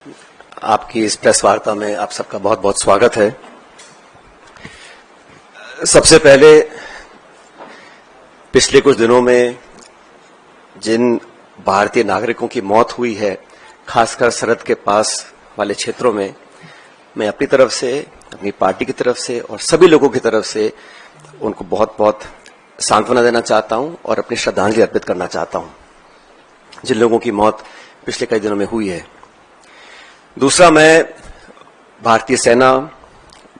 आपकी इस प्रेस वार्ता में आप सबका बहुत बहुत स्वागत है। सबसे पहले पिछले कुछ दिनों में जिन भारतीय नागरिकों की मौत हुई है, खासकर सरहद के पास वाले क्षेत्रों में, मैं अपनी तरफ से, अपनी पार्टी की तरफ से और सभी लोगों की तरफ से उनको बहुत बहुत सांत्वना देना चाहता हूं और अपनी श्रद्धांजलि अर्पित करना चाहता हूं जिन लोगों की मौत पिछले कई दिनों में हुई है। दूसरा, मैं भारतीय सेना,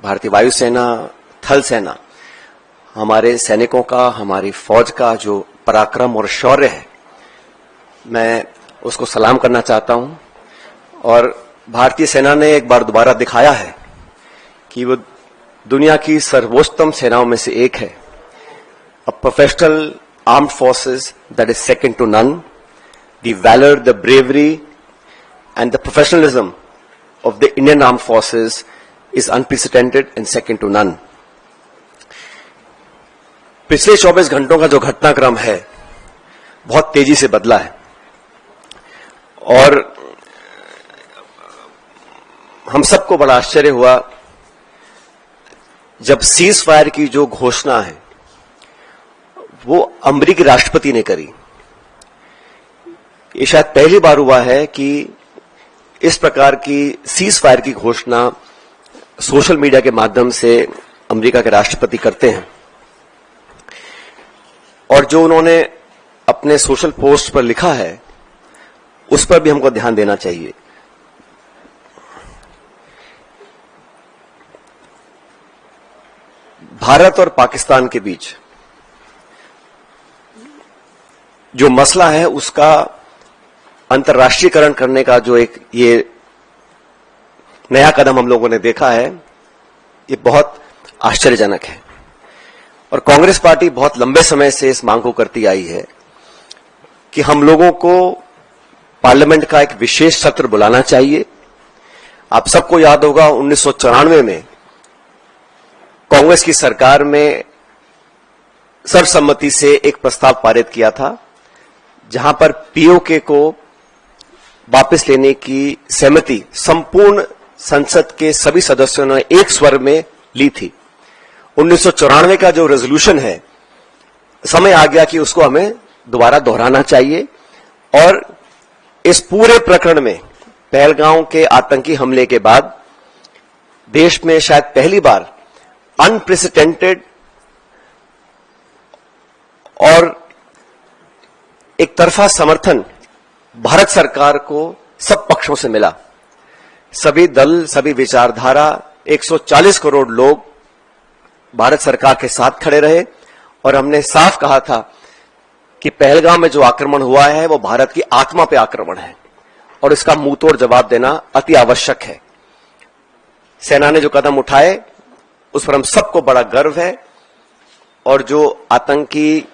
भारतीय वायुसेना, थल सेना, हमारे सैनिकों का, हमारी फौज का जो पराक्रम और शौर्य है, मैं उसको सलाम करना चाहता हूं। और भारतीय सेना ने एक बार दोबारा दिखाया है कि वो दुनिया की सर्वोत्तम सेनाओं में से एक है। A professional armed forces that is second to none. The valour, the bravery and the professionalism of the Indian Armed Forces is unprecedented and second to none. पिछले 24 घंटों का जो घटनाक्रम है बहुत तेजी से बदला है और हम सबको बड़ा आश्चर्य हुआ जब सीज फायर की जो घोषणा है वो अमेरिकी राष्ट्रपति ने करी। ये शायद पहली बार हुआ है कि इस प्रकार की सीज फायर की घोषणा सोशल मीडिया के माध्यम से अमेरिका के राष्ट्रपति करते हैं। और जो उन्होंने अपने सोशल पोस्ट पर लिखा है उस पर भी हमको ध्यान देना चाहिए। भारत और पाकिस्तान के बीच जो मसला है उसका अंतर्राष्ट्रीयकरण करने का जो एक ये नया कदम हम लोगों ने देखा है, ये बहुत आश्चर्यजनक है। और कांग्रेस पार्टी बहुत लंबे समय से इस मांग को करती आई है कि हम लोगों को पार्लियामेंट का एक विशेष सत्र बुलाना चाहिए। आप सबको याद होगा 1994 में कांग्रेस की सरकार में सर्वसम्मति से एक प्रस्ताव पारित किया था जहां पर पीओके को वापस लेने की सहमति संपूर्ण संसद के सभी सदस्यों ने एक स्वर में ली थी। 1994 का जो रेजोल्यूशन है, समय आ गया कि उसको हमें दोबारा दोहराना चाहिए। और इस पूरे प्रकरण में पहलगांव के आतंकी हमले के बाद देश में शायद पहली बार अनप्रेसिडेंटेड और एक तरफा समर्थन भारत सरकार को सब पक्षों से मिला। सभी दल, सभी विचारधारा, 140 करोड़ लोग भारत सरकार के साथ खड़े रहे और हमने साफ कहा था कि पहलगाम में जो आक्रमण हुआ है वो भारत की आत्मा पे आक्रमण है और इसका मुंहतोड़ जवाब देना अति आवश्यक है। सेना ने जो कदम उठाए उस पर हम सबको बड़ा गर्व है और जो आतंकी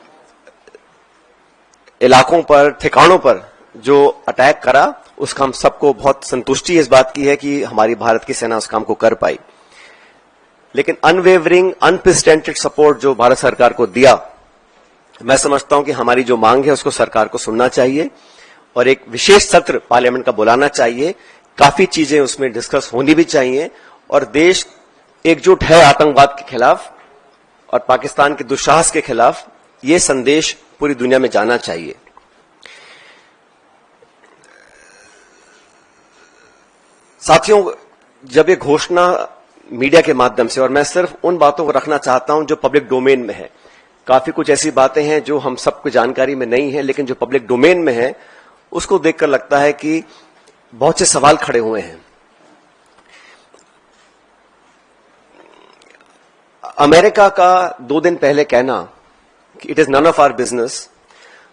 इलाकों पर, ठिकानों पर जो अटैक करा उसका हम सबको बहुत संतुष्टि इस बात की है कि हमारी भारत की सेना उस काम को कर पाई। लेकिन अनवेवरिंग, अनप्रेसिडेंटेड सपोर्ट जो भारत सरकार को दिया, मैं समझता हूं कि हमारी जो मांग है उसको सरकार को सुनना चाहिए और एक विशेष सत्र पार्लियामेंट का बुलाना चाहिए। काफी चीजें उसमें डिस्कस होनी भी चाहिए और देश एकजुट है आतंकवाद के खिलाफ और पाकिस्तान के दुस्साहस के खिलाफ। ये संदेश पूरी दुनिया में जाना चाहिए। साथियों, जब ये घोषणा मीडिया के माध्यम से, और मैं सिर्फ उन बातों को रखना चाहता हूं जो पब्लिक डोमेन में है, काफी कुछ ऐसी बातें हैं जो हम सबको जानकारी में नहीं है, लेकिन जो पब्लिक डोमेन में है उसको देखकर लगता है कि बहुत से सवाल खड़े हुए हैं। अमेरिका का 2 दिन पहले कहना कि it is none of our business,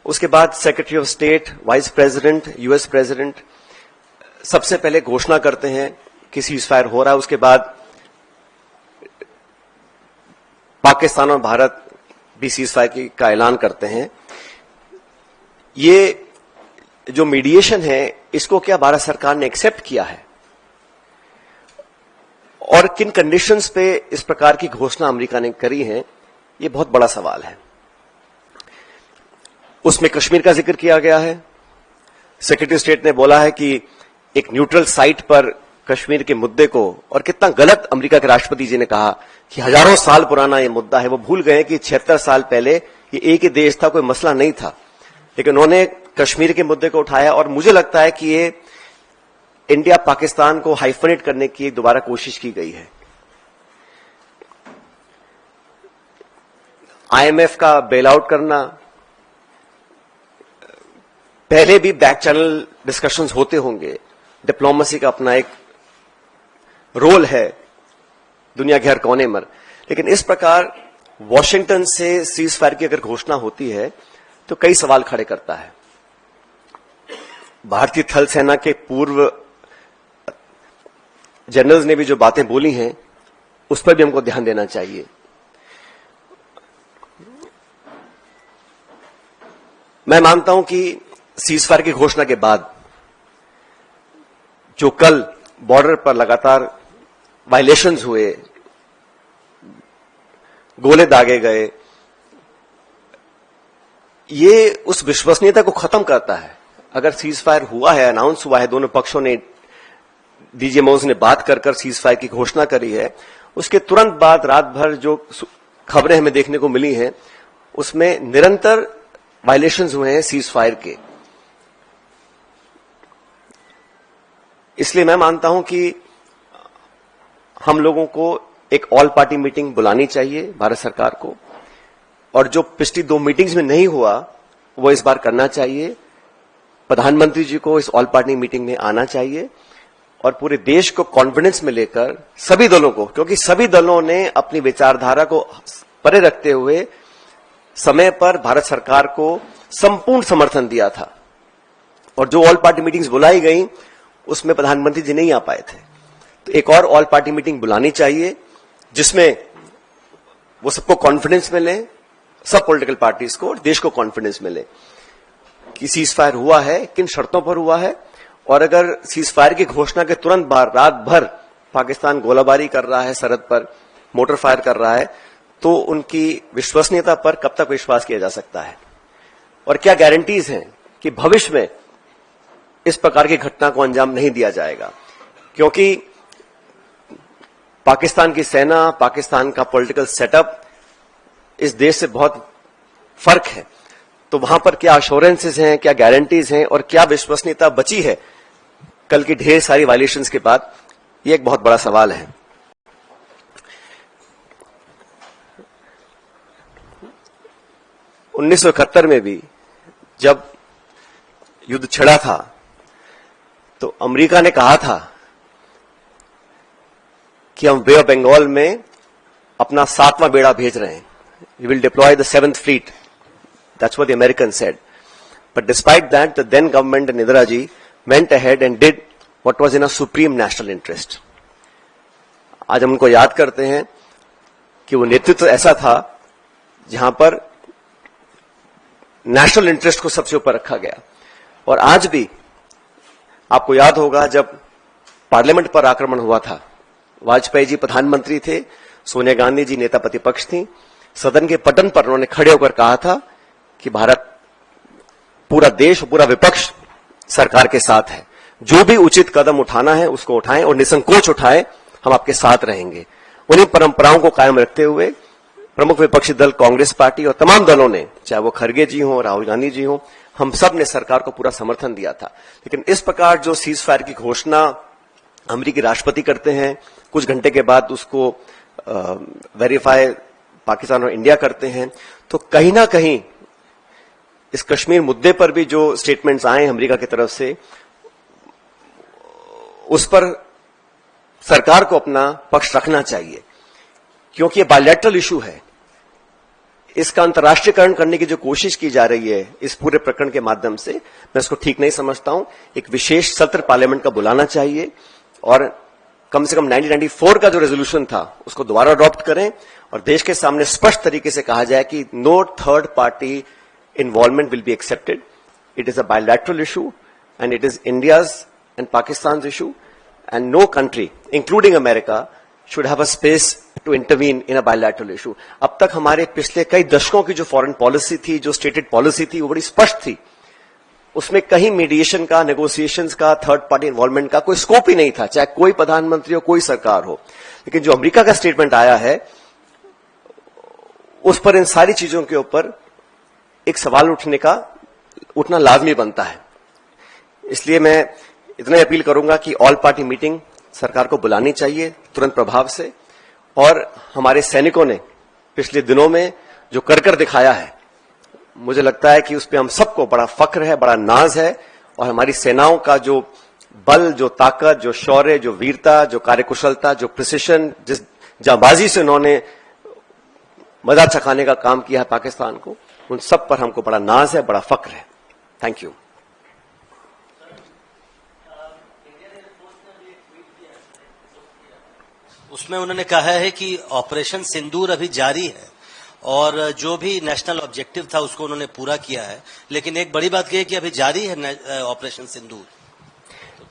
उसके बाद secretary of state, vice president, US president सबसे पहले घोषणा करते हैं कि सीज फायर हो रहा है, उसके बाद पाकिस्तान और भारत भी सीज फायर का ऐलान करते हैं। ये जो मीडिएशन है इसको क्या भारत सरकार ने एक्सेप्ट किया है और किन कंडीशंस पे इस प्रकार की घोषणा अमेरिका ने करी है, ये बहुत बड़ा सवाल है। उसमें कश्मीर का जिक्र किया गया है। सेक्रेटरी ऑफ स्टेट ने बोला है कि एक न्यूट्रल साइट पर कश्मीर के मुद्दे को, और कितना गलत अमेरिका के राष्ट्रपति जी ने कहा कि हजारों साल पुराना ये मुद्दा है। वो भूल गए कि 76 साल पहले ये एक ही देश था, कोई मसला नहीं था, लेकिन उन्होंने कश्मीर के मुद्दे को उठाया। और मुझे लगता है कि ये इंडिया पाकिस्तान को हाइफनेट करने की दोबारा कोशिश की गई है। आईएमएफ का बेल आउट करना, पहले भी बैक चैनल डिस्कशंस होते होंगे, डिप्लोमेसी का अपना एक रोल है दुनिया के हर कोने में, लेकिन इस प्रकार वॉशिंगटन से सीज फायर की अगर घोषणा होती है तो कई सवाल खड़े करता है। भारतीय थल सेना के पूर्व जनरल्स ने भी जो बातें बोली हैं उस पर भी हमको ध्यान देना चाहिए। मैं मानता हूं कि सीज फायर की घोषणा के बाद जो कल बॉर्डर पर लगातार वायलेशंस हुए, गोले दागे गए, ये उस विश्वसनीयता को खत्म करता है। अगर सीज फायर हुआ है, अनाउंस हुआ है, दोनों पक्षों ने, डीजीएमओज ने बात कर कर सीज फायर की घोषणा करी है, उसके तुरंत बाद रात भर जो खबरें हमें देखने को मिली हैं उसमें निरंतर वायलेशंस हुए हैं सीज फायर के। इसलिए मैं मानता हूं कि हम लोगों को एक ऑल पार्टी मीटिंग बुलानी चाहिए भारत सरकार को, और जो पिछली 2 मीटिंग्स में नहीं हुआ वो इस बार करना चाहिए। प्रधानमंत्री जी को इस ऑल पार्टी मीटिंग में आना चाहिए और पूरे देश को कॉन्फिडेंस में लेकर सभी दलों को, क्योंकि सभी दलों ने अपनी विचारधारा को परे रखते हुए समय पर भारत सरकार को संपूर्ण समर्थन दिया था, और जो ऑल पार्टी मीटिंग्स बुलाई गई उसमें प्रधानमंत्री जी नहीं आ पाए थे। तो एक और ऑल पार्टी मीटिंग बुलानी चाहिए जिसमें वो सबको कॉन्फिडेंस मिले, सब पॉलिटिकल पार्टीज को और देश को कॉन्फिडेंस मिले कि सीज फायर हुआ है, किन शर्तों पर हुआ है, और अगर सीज फायर की घोषणा के तुरंत बाद रात भर पाकिस्तान गोलाबारी कर रहा है, सरहद पर मोटर फायर कर रहा है, तो उनकी विश्वसनीयता पर कब तक विश्वास किया जा सकता है, और क्या गारंटीज हैं कि भविष्य में इस प्रकार की घटना को अंजाम नहीं दिया जाएगा। क्योंकि पाकिस्तान की सेना, पाकिस्तान का पॉलिटिकल सेटअप इस देश से बहुत फर्क है, तो वहां पर क्या अश्योरेंसेस हैं, क्या गारंटीज हैं और क्या विश्वसनीयता बची है कल की ढेर सारी वायलेशंस के बाद, ये एक बहुत बड़ा सवाल है। उन्नीस में भी जब युद्ध छिड़ा था तो अमेरिका ने कहा था कि हम बे ऑफ बंगाल में अपना 7वां बेड़ा भेज रहे हैं, we will deploy the 7th fleet, that's what the American said. But despite that the then government and Indira ji went ahead and did what was in a supreme national interest. आज हम उनको याद करते हैं कि वो नेतृत्व ऐसा था जहां पर नेशनल इंटरेस्ट को सबसे ऊपर रखा गया। और आज भी आपको याद होगा जब पार्लियामेंट पर आक्रमण हुआ था, वाजपेयी जी प्रधानमंत्री थे, सोनिया गांधी जी नेता प्रतिपक्ष थी, सदन के पटन पर उन्होंने खड़े होकर कहा था कि भारत, पूरा देश, पूरा विपक्ष सरकार के साथ है, जो भी उचित कदम उठाना है उसको उठाएं और निसंकोच उठाएं, हम आपके साथ रहेंगे। उन्हीं परंपराओं को कायम रखते हुए प्रमुख विपक्षी दल कांग्रेस पार्टी और तमाम दलों ने, चाहे वो खरगे जी हों, राहुल गांधी जी हों, हम सब ने सरकार को पूरा समर्थन दिया था। लेकिन इस प्रकार जो सीज फायर की घोषणा अमेरिकी राष्ट्रपति करते हैं, कुछ घंटे के बाद उसको वेरीफाई पाकिस्तान और इंडिया करते हैं, तो कहीं ना कहीं इस कश्मीर मुद्दे पर भी जो स्टेटमेंट्स आए अमेरिका की तरफ से, उस पर सरकार को अपना पक्ष रखना चाहिए, क्योंकि ये बायलैटरल इशू है। इसका अंतर्राष्ट्रीयकरण करने की जो कोशिश की जा रही है इस पूरे प्रकरण के माध्यम से, मैं इसको ठीक नहीं समझता हूं। एक विशेष सत्र पार्लियामेंट का बुलाना चाहिए और कम से कम 1994 का जो रेजोल्यूशन था उसको दोबारा अडॉप्ट करें और देश के सामने स्पष्ट तरीके से कहा जाए कि no third party involvement will be accepted, it is a bilateral issue and it is India's and Pakistan issue and no country including America should have a space to intervene in a bilateral issue. अब तक हमारे पिछले कई दशकों की जो foreign policy थी, जो स्टेटेड पॉलिसी थी, वो बड़ी स्पष्ट थी उसमें कहीं मीडिएशन का, नेगोशिएशंस का, थर्ड पार्टी इन्वॉल्वमेंट का कोई स्कोप ही नहीं था, चाहे कोई प्रधानमंत्री हो, कोई सरकार हो। लेकिन जो अमेरिका का स्टेटमेंट आया है, उस पर इन सारी चीजों के ऊपर एक सवाल उठना लाजमी बनता है। इसलिए मैं इतना अपील करूंगा कि ऑल पार्टी मीटिंग सरकार को बुलानी चाहिए तुरंत प्रभाव से, और हमारे सैनिकों ने पिछले दिनों में जो कर दिखाया है, मुझे लगता है कि उस पर हम सबको बड़ा फख्र है, बड़ा नाज है, और हमारी सेनाओं का जो बल, जो ताकत, जो शौर्य, जो वीरता, जो कार्यकुशलता, जो प्रिसिशन, जिस जांबाजी से उन्होंने मजा चखाने का काम किया है पाकिस्तान को, उन सब पर हमको बड़ा नाज है, बड़ा फख्र है। Thank you. उसमें उन्होंने कहा है कि ऑपरेशन सिंदूर अभी जारी है और जो भी नेशनल ऑब्जेक्टिव था उसको उन्होंने पूरा किया है, लेकिन एक बड़ी बात यह है कि अभी जारी है ऑपरेशन सिंदूर।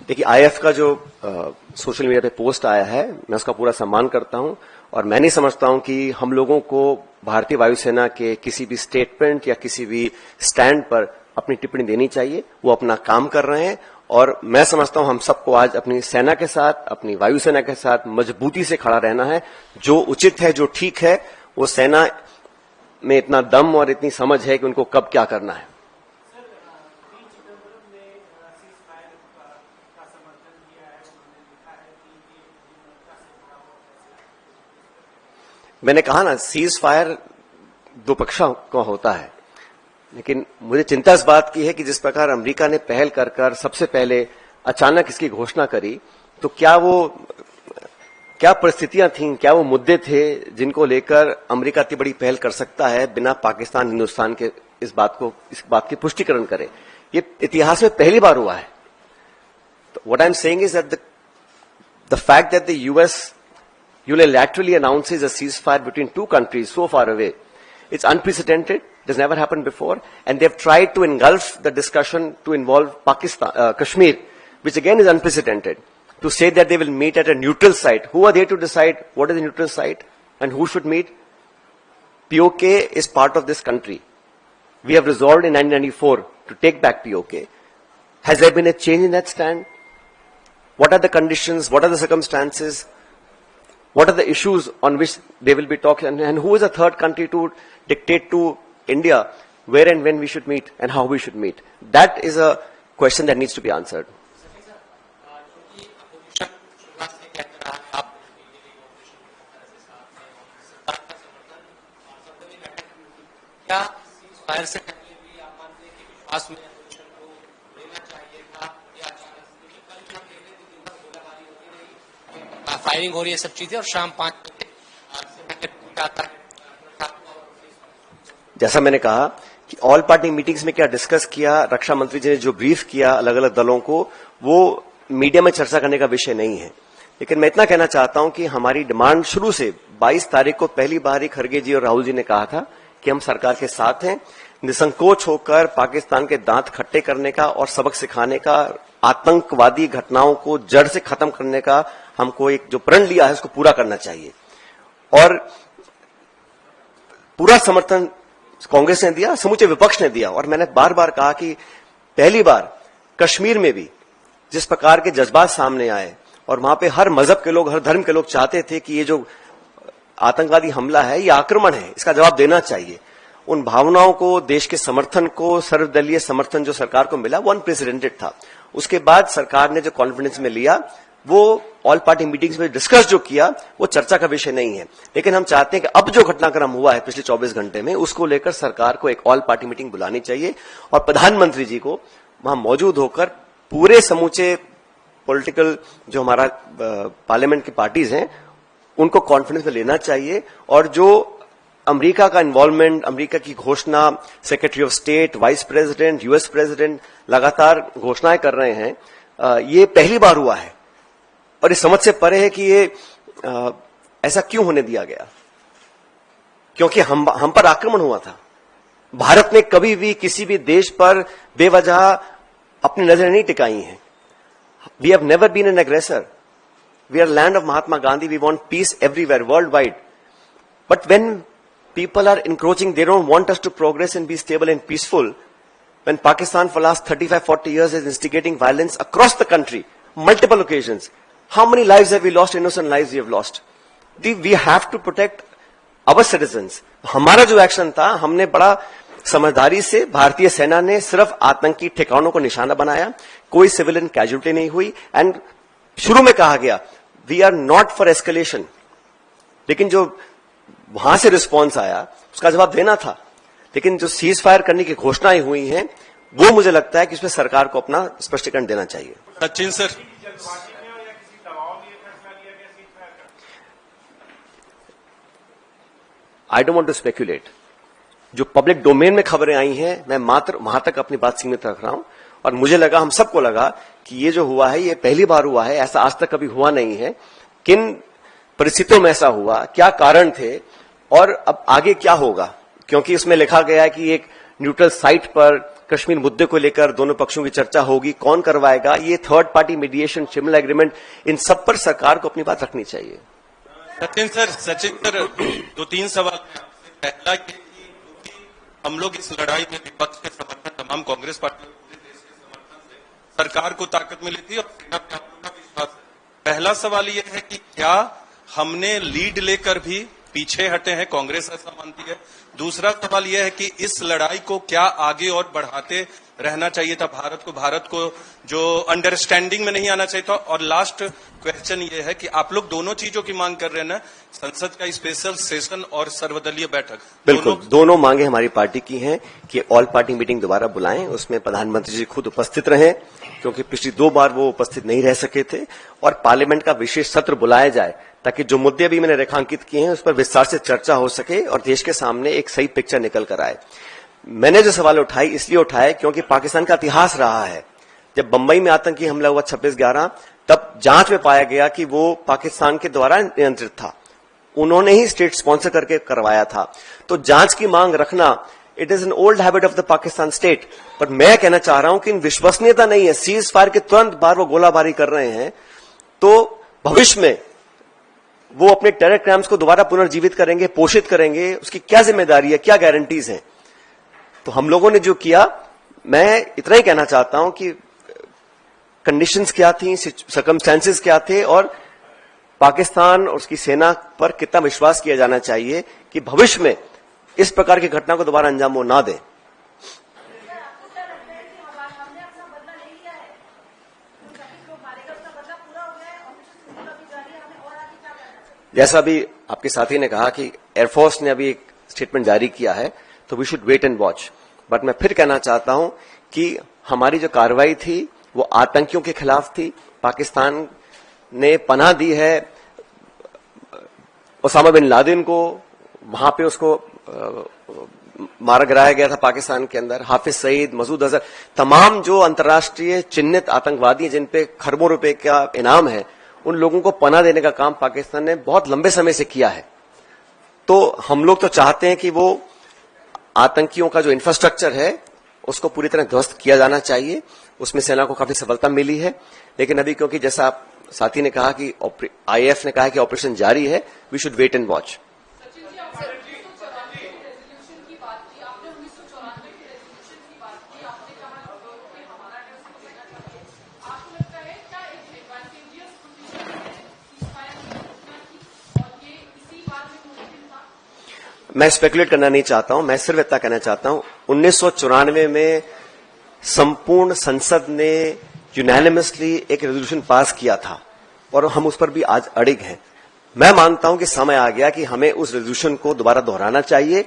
देखिए, आईएफ का जो सोशल मीडिया पे पोस्ट आया है, मैं उसका पूरा सम्मान करता हूं, और मैं नहीं समझता हूं कि हम लोगों को भारतीय वायुसेना के किसी भी स्टेटमेंट या किसी भी स्टैंड पर अपनी टिप्पणी देनी चाहिए। वो अपना काम कर रहे हैं, और मैं समझता हूं हम सबको आज अपनी सेना के साथ, अपनी वायुसेना के साथ मजबूती से खड़ा रहना है। जो उचित है, जो ठीक है, वो सेना में इतना दम और इतनी समझ है कि उनको कब क्या करना है। मैंने कहा ना, सीज फायर दो पक्षों का होता है, लेकिन मुझे चिंता इस बात की है कि जिस प्रकार अमेरिका ने पहल कर सबसे पहले अचानक इसकी घोषणा करी, तो क्या परिस्थितियां थीं, क्या वो मुद्दे थे जिनको लेकर अमेरिका इतनी बड़ी पहल कर सकता है बिना पाकिस्तान, हिंदुस्तान के इस बात की पुष्टिकरण करे। ये इतिहास में पहली बार हुआ है। What I am saying is that the fact that the US unilaterally announces a ceasefire between two countries so far away, it's unprecedented. It has never happened before, and they've tried to engulf the discussion to involve Kashmir, which again is unprecedented. To say that they will meet at a neutral site, who are they to decide what is the neutral site and who should meet? POK is part of this country. We have resolved in 1994 to take back POK. Has there been a change in that stand? What are the conditions? What are the circumstances? What are the issues on which they will be talking, and who is a third country to dictate to India where and when we should meet and how we should meet? That is a question that needs to be answered. Firing हो रही है, सब चीजें, और शाम 5 बजे जैसा मैंने कहा कि ऑल पार्टी मीटिंग्स में क्या डिस्कस किया, रक्षा मंत्री जी ने जो ब्रीफ किया अलग अलग दलों को, वो मीडिया में चर्चा करने का विषय नहीं है। लेकिन मैं इतना कहना चाहता हूं कि हमारी डिमांड शुरू से 22 तारीख को पहली बार ही खड़गे जी और राहुल जी ने कहा था कि हम सरकार के साथ हैं, निसंकोच होकर पाकिस्तान के दांत खट्टे करने का और सबक सिखाने का, आतंकवादी घटनाओं को जड़ से खत्म करने का हमको एक जो प्रण लिया है उसको पूरा करना चाहिए। और पूरा समर्थन कांग्रेस ने दिया, समूचे विपक्ष ने दिया, और मैंने बार बार कहा कि पहली बार कश्मीर में भी जिस प्रकार के जज्बात सामने आए, और वहां पे हर मजहब के लोग, हर धर्म के लोग चाहते थे कि ये जो आतंकवादी हमला है, ये आक्रमण है, इसका जवाब देना चाहिए। उन भावनाओं को, देश के समर्थन को, सर्वदलीय समर्थन जो सरकार को मिला, वो अनप्रेसिडेंटेड था। उसके बाद सरकार ने जो कॉन्फिडेंस में लिया, वो ऑल पार्टी मीटिंग्स में डिस्कस जो किया, वो चर्चा का विषय नहीं है। लेकिन हम चाहते हैं कि अब जो घटनाक्रम हुआ है पिछले 24 घंटे में, उसको लेकर सरकार को एक ऑल पार्टी मीटिंग बुलानी चाहिए, और प्रधानमंत्री जी को वहां मौजूद होकर पूरे समूचे पॉलिटिकल जो हमारा पार्लियामेंट की पार्टीज हैं, उनको कॉन्फिडेंस में लेना चाहिए। और जो अमेरिका का इन्वॉल्वमेंट, अमेरिका की घोषणा, secretary of state, vice president, US president लगातार घोषणाएं कर रहे हैं, ये पहली बार हुआ है, और इस समझ से परे है कि ये ऐसा क्यों होने दिया गया, क्योंकि हम पर आक्रमण हुआ था। भारत ने कभी भी किसी भी देश पर बेवजह अपनी नजरें नहीं टिकाई हैं। We have never been an aggressor. We are land of Mahatma Gandhi. We want peace everywhere, worldwide. But when people are encroaching, they don't want us to progress and be stable and peaceful, when Pakistan for last 35-40 years is instigating violence across the country, multiple occasions, how many lives have we lost? Innocent lives we have lost. We have to protect our citizens. हमारा जो action था, हमने बड़ा समझदारी से, भारतीय सेना ने सिर्फ आतंकी ठिकानों को निशाना बनाया, कोई सिविलियन कैजुअलिटी नहीं हुई, एंड शुरू में कहा गया we are not for escalation, लेकिन जो वहां से रिस्पॉन्स आया उसका जवाब देना था। लेकिन जो सीज फायर करने की घोषणाएं हुई हैं, वो मुझे लगता है कि इसमें सरकार को अपना स्पष्टीकरण देना चाहिए। Sachin sir, I don't want to speculate. जो पब्लिक डोमेन में खबरें आई हैं, मैं मात्र वहां तक अपनी बात सीमित रख रहा हूं, और मुझे लगा, हम सबको लगा कि ये जो हुआ है ये पहली बार हुआ है, ऐसा आज तक कभी हुआ नहीं है। किन परिस्थितियों में ऐसा हुआ, क्या कारण थे, और अब आगे क्या होगा, क्योंकि उसमें लिखा गया है कि एक न्यूट्रल साइट पर कश्मीर मुद्दे को लेकर दोनों पक्षों की चर्चा होगी, कौन करवाएगा, ये third party mediation, Shimla agreement, इन सब पर सरकार को अपनी बात रखनी चाहिए। सचिन सर 2-3 सवाल हैं आपसे। पहला ये कि हम लोग इस लड़ाई में विपक्ष के समर्थन, तमाम कांग्रेस पार्टी और पूरे देश के समर्थन से सरकार को ताकत मिली थी और सेना पे आप लोग का विश्वास है। पहला सवाल ये है कि क्या हमने लीड लेकर भी पीछे हटे हैं, कांग्रेस ऐसा मानती है? दूसरा सवाल यह है कि इस लड़ाई को क्या आगे और बढ़ाते रहना चाहिए था भारत को जो अंडरस्टैंडिंग में नहीं आना चाहिए था? और लास्ट क्वेश्चन ये है कि आप लोग दोनों चीजों की मांग कर रहे हैं ना, संसद का स्पेशल सेशन और सर्वदलीय बैठक। बिल्कुल, दोनों मांगे हमारी पार्टी की हैं कि ऑल पार्टी मीटिंग दोबारा बुलाएं, उसमें प्रधानमंत्री जी खुद उपस्थित रहें, क्योंकि पिछली 2 बार वो उपस्थित नहीं रह सके थे, और पार्लियामेंट का विशेष सत्र बुलाया जाए, ताकि जो मुद्दे अभी मैंने रेखांकित किए हैं उस पर विस्तार से चर्चा हो सके और देश के सामने एक सही पिक्चर निकल कर आए। मैंने जो सवाल उठाई इसलिए उठाए क्योंकि पाकिस्तान का इतिहास रहा है। जब बंबई में आतंकी हमला हुआ 26/11, तब जांच में पाया गया कि वो पाकिस्तान के द्वारा नियंत्रित था, उन्होंने ही स्टेट स्पॉन्सर करके करवाया था। तो जांच की मांग रखना, it is an old habit of the Pakistan state. पर मैं कहना चाह रहा हूं कि इन विश्वसनीयता नहीं है। सीज फायर के तुरंत बाद वो गोलाबारी कर रहे हैं, तो भविष्य में वो अपने टेरर क्राइम्स को दोबारा पुनर्जीवित करेंगे, पोषित करेंगे, उसकी क्या जिम्मेदारी है, क्या गारंटीज हैं? तो हम लोगों ने जो किया, मैं इतना ही कहना चाहता हूं कि कंडीशंस क्या थी, सर्कमस्टेंसेस क्या थे, और पाकिस्तान और उसकी सेना पर कितना विश्वास किया जाना चाहिए कि भविष्य में इस प्रकार की घटना को दोबारा अंजाम वो ना दें। जैसा अभी आपके साथी ने कहा कि एयरफोर्स ने अभी एक स्टेटमेंट जारी किया है, तो we should wait and watch. But मैं फिर कहना चाहता हूं कि हमारी जो कार्रवाई थी वो आतंकियों के खिलाफ थी। पाकिस्तान ने पनाह दी है ओसामा बिन लादेन को, वहां पे उसको मारा गिराया गया था पाकिस्तान के अंदर। हाफिज सईद, मसूद अजहर, तमाम जो अंतर्राष्ट्रीय चिन्हित आतंकवादी जिन पे खरबों रुपए का इनाम है, उन लोगों को पनाह देने का काम पाकिस्तान ने बहुत लंबे समय से किया है। तो हम लोग तो चाहते हैं कि वो आतंकियों का जो इंफ्रास्ट्रक्चर है उसको पूरी तरह ध्वस्त किया जाना चाहिए। उसमें सेना को काफी सफलता मिली है, लेकिन अभी क्योंकि जैसा आप साथी ने कहा कि आईएफ ने कहा कि ऑपरेशन जारी है, we should wait and watch. मैं स्पेकुलेट करना नहीं चाहता हूं, मैं सिर्फ इतना कहना चाहता हूं 1994 में संपूर्ण संसद ने यूनानिमसली एक रेजोल्यूशन पास किया था और हम उस पर भी आज अड़िग हैं। मैं मानता हूं कि समय आ गया कि हमें उस रेजोल्यूशन को दोबारा दोहराना चाहिए,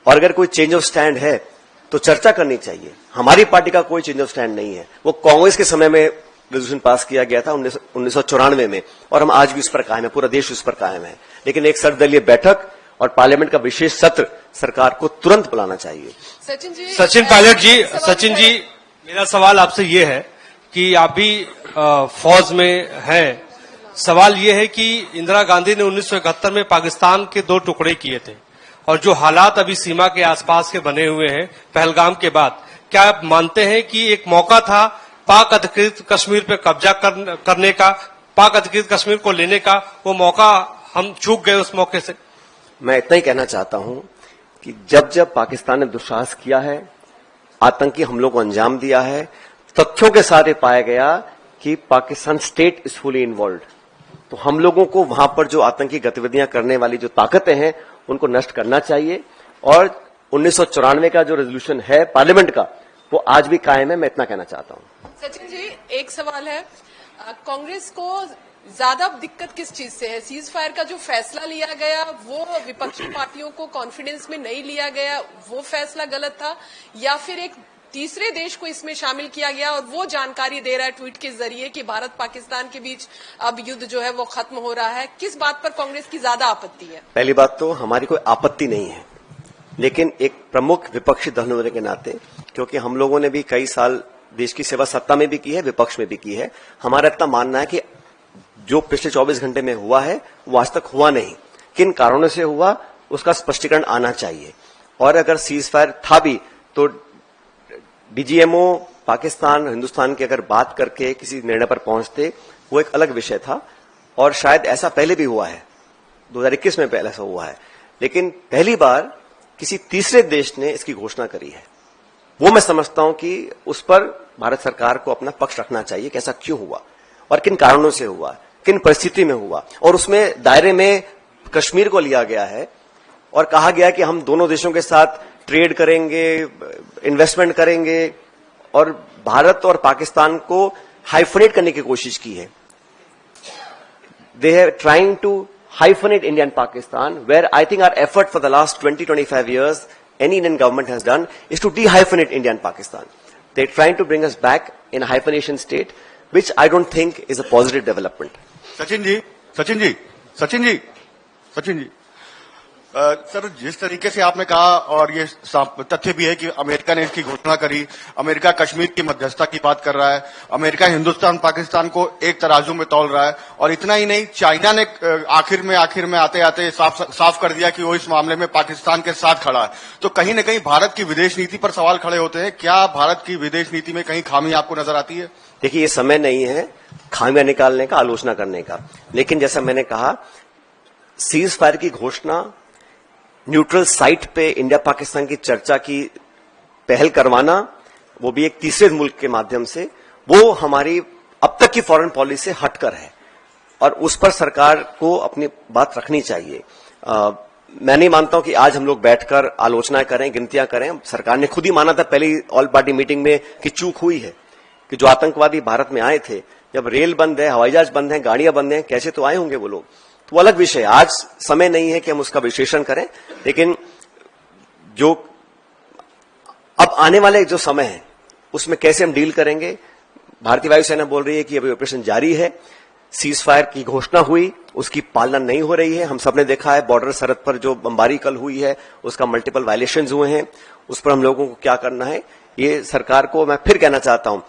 और अगर कोई चेंज ऑफ स्टैंड है तो चर्चा करनी चाहिए। हमारी पार्टी का कोई चेंज ऑफ स्टैंड नहीं है, वो कांग्रेस के समय में रेजोल्यूशन पास किया गया था 1994 में, और हम आज भी उस पर कायम है, पूरा देश उस पर कायम है। लेकिन एक सर्वदलीय बैठक और पार्लियामेंट का विशेष सत्र सरकार को तुरंत बुलाना चाहिए। सचिन पायलट जी, सचिन जी, मेरा सवाल आपसे ये है कि आप भी फौज में हैं। सवाल ये है कि इंदिरा गांधी ने 1971 में पाकिस्तान के 2 टुकड़े किए थे, और जो हालात अभी सीमा के आसपास के बने हुए हैं पहलगाम के बाद, क्या आप मानते हैं कि एक मौका था पाक अधिकृत कश्मीर पे कब्जा करने का, पाक अधिकृत कश्मीर को लेने का, वो मौका हम चूक गए उस मौके से? मैं इतना ही कहना चाहता हूं कि जब जब पाकिस्तान ने दुस्साहस किया है, आतंकी हमलों को अंजाम दिया है। तथ्यों के साथ ये पाया गया कि Pakistan state is fully involve. तो हम लोगों को वहां पर जो आतंकी गतिविधियां करने वाली जो ताकतें हैं उनको नष्ट करना चाहिए। और 1994 का जो रेजोल्यूशन है पार्लियामेंट का वो आज भी कायम है, मैं इतना कहना चाहता हूं। सचिन जी, एक सवाल है, कांग्रेस को ज्यादा दिक्कत किस चीज से है? सीज फायर का जो फैसला लिया गया वो विपक्षी पार्टियों को कॉन्फिडेंस में नहीं लिया गया, वो फैसला गलत था, या फिर एक तीसरे देश को इसमें शामिल किया गया और वो जानकारी दे रहा है ट्वीट के जरिए कि भारत पाकिस्तान के बीच अब युद्ध जो है वो खत्म हो रहा है? किस बात पर कांग्रेस की ज्यादा आपत्ति है? पहली बात तो हमारी कोई आपत्ति नहीं है, लेकिन एक प्रमुख विपक्षी दल होने के नाते, क्योंकि हम लोगों ने भी कई साल देश की सेवा सत्ता में भी की है, विपक्ष में भी की है, हमारा इतना मानना है कि जो पिछले 24 घंटे में हुआ है वो आज तक हुआ नहीं। किन कारणों से हुआ उसका स्पष्टीकरण आना चाहिए। और अगर सीज फायर था भी तो डीजीएमओ पाकिस्तान हिंदुस्तान की अगर बात करके किसी निर्णय पर पहुंचते वो एक अलग विषय था। और शायद ऐसा पहले भी हुआ है, 2021 में पहले ऐसा हुआ है, लेकिन पहली बार किसी तीसरे देश ने इसकी घोषणा करी है। वो मैं समझता हूं कि उस पर भारत सरकार को अपना पक्ष रखना चाहिए कि ऐसा क्यों हुआ और किन कारणों से हुआ, किन परिस्थिति में हुआ। और उसमें दायरे में कश्मीर को लिया गया है और कहा गया कि हम दोनों देशों के साथ ट्रेड करेंगे, इन्वेस्टमेंट करेंगे, और भारत और पाकिस्तान को हाइफनेट करने की कोशिश की है। They have trying to hyphenate India and Pakistan, where I think our effort for the last 20-25 years, any Indian government has done, is to dehyphenate India and Pakistan. They're trying to bring us back in a hyphenation state, which I don't think is a positive development. Sachin ji, sir जिस तरीके से आपने कहा, और ये तथ्य भी है कि अमेरिका ने इसकी घोषणा करी, अमेरिका कश्मीर की मध्यस्थता की बात कर रहा है, अमेरिका हिंदुस्तान पाकिस्तान को एक तराजू में तौल रहा है, और इतना ही नहीं, चाइना ने आखिर में आते आते साफ कर दिया कि वो इस मामले में पाकिस्तान के साथ खड़ा है। तो कहीं न कहीं भारत की विदेश नीति पर सवाल खड़े होते हैं। क्या भारत की विदेश नीति में कहीं खामी आपको नजर आती है? देखिए, ये समय नहीं है खामियां निकालने का, आलोचना करने का, लेकिन जैसा मैंने कहा, सीज फायर की घोषणा, न्यूट्रल साइट पे इंडिया पाकिस्तान की चर्चा की पहल करवाना, वो भी एक तीसरे मुल्क के माध्यम से, वो हमारी अब तक की फॉरेन पॉलिसी से हटकर है और उस पर सरकार को अपनी बात रखनी चाहिए। मैं नहीं मानता हूं कि आज हम लोग बैठकर आलोचना करें, गिनतियां करें। सरकार ने खुद ही माना था पहली ऑल पार्टी मीटिंग में कि चूक हुई है, कि जो आतंकवादी भारत में आए थे, जब रेल बंद है, हवाई जहाज बंद है, गाड़ियां बंद हैं, कैसे तो आए होंगे वो लोग, तो अलग विषय। आज समय नहीं है कि हम उसका विश्लेषण करें, लेकिन जो अब आने वाले जो समय है उसमें कैसे हम डील करेंगे। भारतीय वायुसेना बोल रही है कि अभी ऑपरेशन जारी है, सीज फायर की घोषणा हुई, उसकी पालना नहीं हो रही है। हम सबने देखा है बॉर्डर सरहद पर जो बमबारी कल हुई है उसका मल्टीपल वायलेशंस हुए हैं, उस पर हम लोगों को क्या करना है, ये सरकार को मैं फिर कहना चाहता हूं।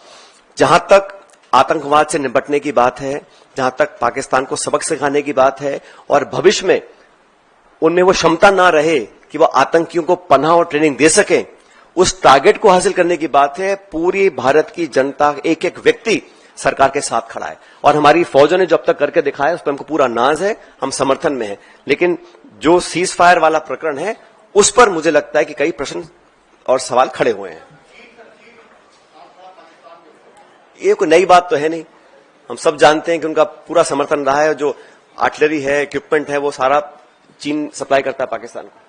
जहां तक आतंकवाद से निपटने की बात है, जहां तक पाकिस्तान को सबक सिखाने की बात है, और भविष्य में उनमें वो क्षमता ना रहे कि वो आतंकियों को पनाह और ट्रेनिंग दे सकें, उस टारगेट को हासिल करने की बात है। पूरी भारत की जनता, एक एक व्यक्ति सरकार के साथ खड़ा है, और हमारी फौजों ने जो अब तक करके दिखाया उस पर हमको पूरा नाज है, हम समर्थन में है। लेकिन जो सीज फायर वाला प्रकरण है उस पर मुझे लगता है कि कई प्रश्न और सवाल खड़े हुए हैं। ये कोई नई बात तो है नहीं, हम सब जानते हैं कि उनका पूरा समर्थन रहा है। जो आर्टिलरी है, इक्विपमेंट है, वो सारा चीन सप्लाई करता है पाकिस्तान को।